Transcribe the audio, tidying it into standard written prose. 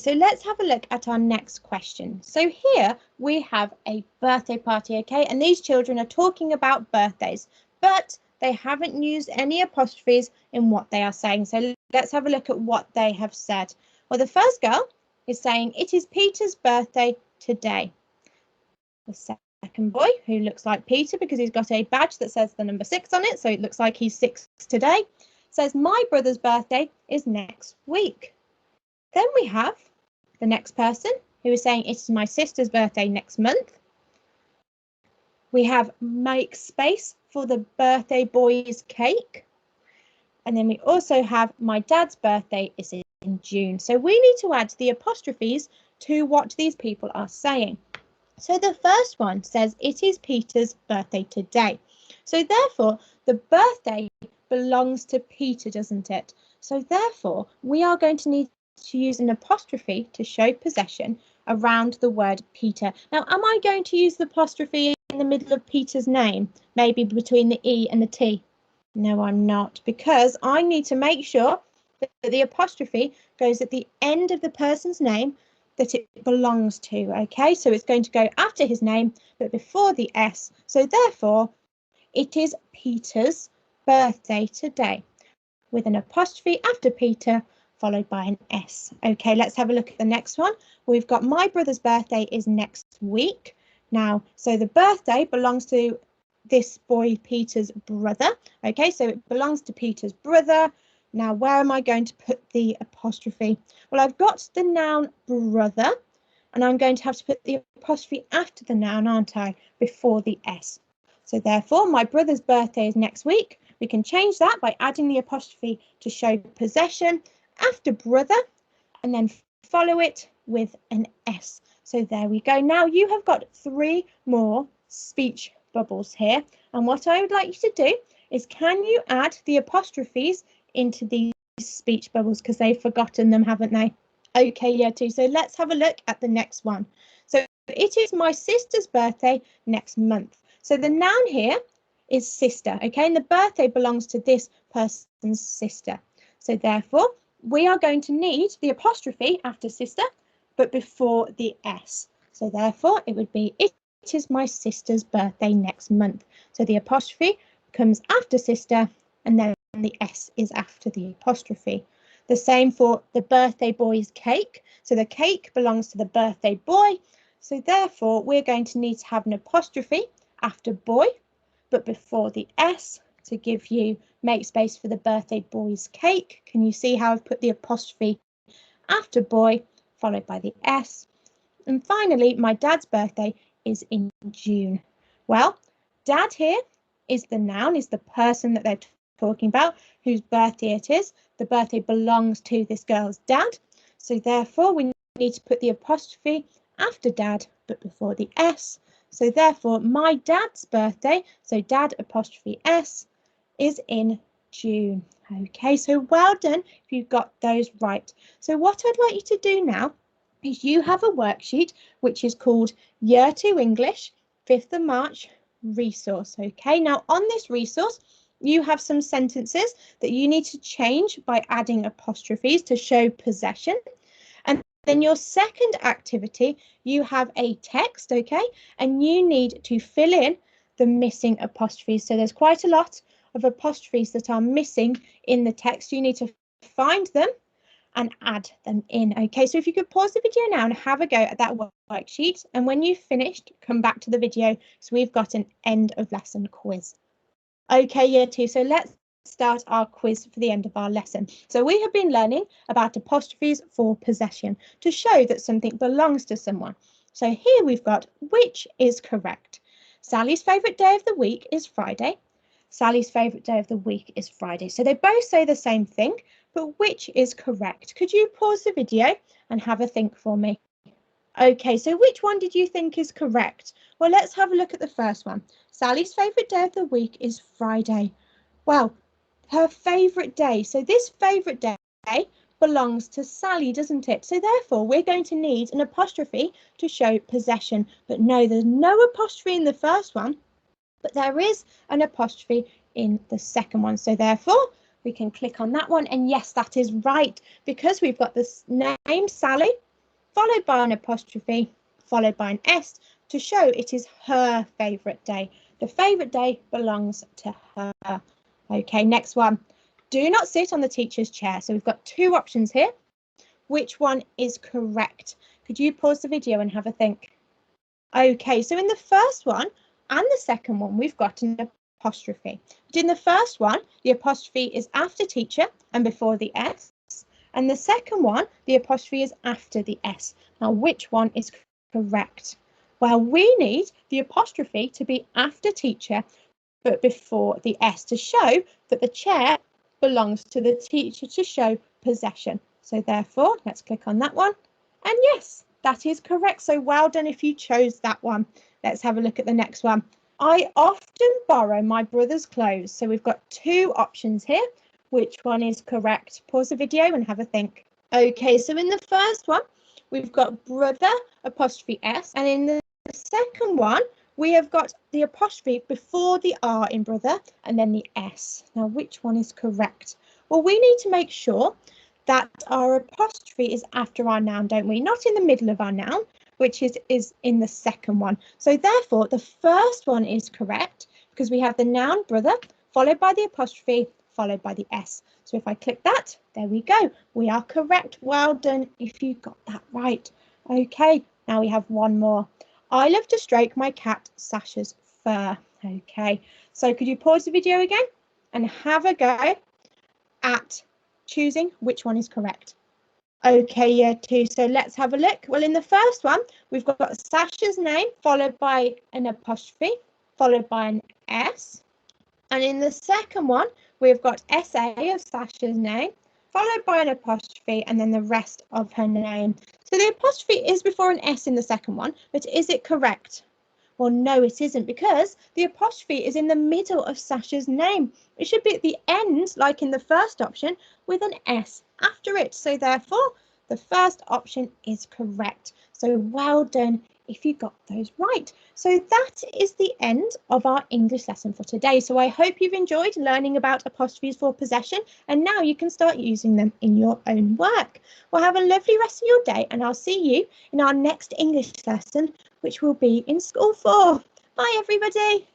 so let's have a look at our next question. So here we have a birthday party, okay? And these children are talking about birthdays, but they haven't used any apostrophes in what they are saying. So let's have a look at what they have said. Well, the first girl is saying, it is Peter's birthday today. The second boy, who looks like Peter because he's got a badge that says the number 6 on it, so it looks like he's 6 today, says, my brother's birthday is next week. Then we have the next person who is saying, it is my sister's birthday next month. We have make space for the birthday boy's cake. And then we also have my dad's birthday is in June. So we need to add the apostrophes to what these people are saying. So the first one says, it is Peter's birthday today. So therefore, the birthday belongs to Peter, doesn't it? So therefore, we are going to need to use an apostrophe to show possession around the word Peter. Now, am I going to use the apostrophe in the middle of Peter's name, maybe between the E and the T? No, I'm not, because I need to make sure that the apostrophe goes at the end of the person's name that it belongs to, okay? So it's going to go after his name, but before the S. So therefore, it is Peter's birthday today, with an apostrophe after Peter, followed by an S. Okay, let's have a look at the next one. We've got my brother's birthday is next week. Now, so the birthday belongs to this boy, Peter's brother. Okay, so it belongs to Peter's brother. Now, where am I going to put the apostrophe? Well, I've got the noun brother, and I'm going to have to put the apostrophe after the noun, aren't I, before the S. So therefore, my brother's birthday is next week. We can change that by adding the apostrophe to show possession after brother, and then follow it with an S. So there we go. Now you have got 3 more speech bubbles here. And what I would like you to do is, can you add the apostrophes into these speech bubbles, because they've forgotten them, haven't they? Okay, yeah, too. So let's have a look at the next one. So it is my sister's birthday next month. So the noun here is sister, okay, and the birthday belongs to this person's sister. So therefore, we are going to need the apostrophe after sister, but before the S. So therefore, it would be, it is my sister's birthday next month. So the apostrophe comes after sister, and then the S is after the apostrophe. The same for the birthday boy's cake. So the cake belongs to the birthday boy. So therefore, we're going to need to have an apostrophe after boy, but before the S, to give you make space for the birthday boy's cake. Can you see how I've put the apostrophe after boy, followed by the S? And finally, my dad's birthday is in June. Well, dad here is the noun, is the person that they're talking about, whose birthday it is. The birthday belongs to this girl's dad. So therefore, we need to put the apostrophe after dad, but before the S. So therefore, my dad's birthday, so dad apostrophe S, is in June. Okay, so well done if you've got those right. So what I'd like you to do now is, you have a worksheet which is called Year 2 English 5th of March resource. Okay, now on this resource, you have some sentences that you need to change by adding apostrophes to show possession. And then your second activity, you have a text, okay, and you need to fill in the missing apostrophes. So there's quite a lot of apostrophes that are missing in the text. You need to find them and add them in. Okay, so if you could pause the video now and have a go at that worksheet, and when you've finished, come back to the video, so we've got an end of lesson quiz. Okay, year 2, so let's start our quiz for the end of our lesson. So we have been learning about apostrophes for possession to show that something belongs to someone. So here we've got, which is correct? Sally's favourite day of the week is Friday. Sally's favourite day of the week is Friday. So they both say the same thing, but which is correct? Could you pause the video and have a think for me? Okay, so which one did you think is correct? Well, let's have a look at the first one. Sally's favourite day of the week is Friday. Well, her favourite day. So this favourite day belongs to Sally, doesn't it? So therefore, we're going to need an apostrophe to show possession. But no, there's no apostrophe in the first one, but there is an apostrophe in the second one. So therefore, we can click on that one. And yes, that is right, because we've got this name Sally followed by an apostrophe, followed by an S to show it is her favourite day. The favourite day belongs to her. Okay, next one. Do not sit on the teacher's chair. So we've got two options here. Which one is correct? Could you pause the video and have a think? Okay, so in the first one and the second one, we've got an apostrophe. But in the first one, the apostrophe is after teacher and before the S. And the second one, the apostrophe is after the S. Now, which one is correct? Well, we need the apostrophe to be after teacher, but before the S to show that the chair belongs to the teacher, to show possession. So therefore, let's click on that one. And yes, that is correct. So well done if you chose that one. Let's have a look at the next one. I often borrow my brother's clothes. So we've got two options here. Which one is correct? Pause the video and have a think. Okay, so in the first one, we've got brother apostrophe S. And in the second one, we have got the apostrophe before the R in brother and then the S. Now, which one is correct? Well, we need to make sure that our apostrophe is after our noun, don't we? Not in the middle of our noun, which is in the second one. So therefore, the first one is correct because we have the noun brother followed by the apostrophe followed by the S. So if I click that, there we go. We are correct. Well done if you got that right. Okay, now we have one more. I love to stroke my cat Sasha's fur. Okay, so could you pause the video again and have a go at choosing which one is correct? Okay, year two, so let's have a look. Well, in the first one, we've got Sasha's name followed by an apostrophe, followed by an S. And in the second one, we've got SA of Sasha's name, followed by an apostrophe, and then the rest of her name. So the apostrophe is before an S in the second one, but is it correct? Well, no, it isn't, because the apostrophe is in the middle of Sasha's name. It should be at the end, like in the first option, with an S after it. So therefore, the first option is correct. So well done if you got those right. So that is the end of our English lesson for today. So I hope you've enjoyed learning about apostrophes for possession, and now you can start using them in your own work. Well, have a lovely rest of your day, and I'll see you in our next English lesson, which will be in School 4. Bye, everybody.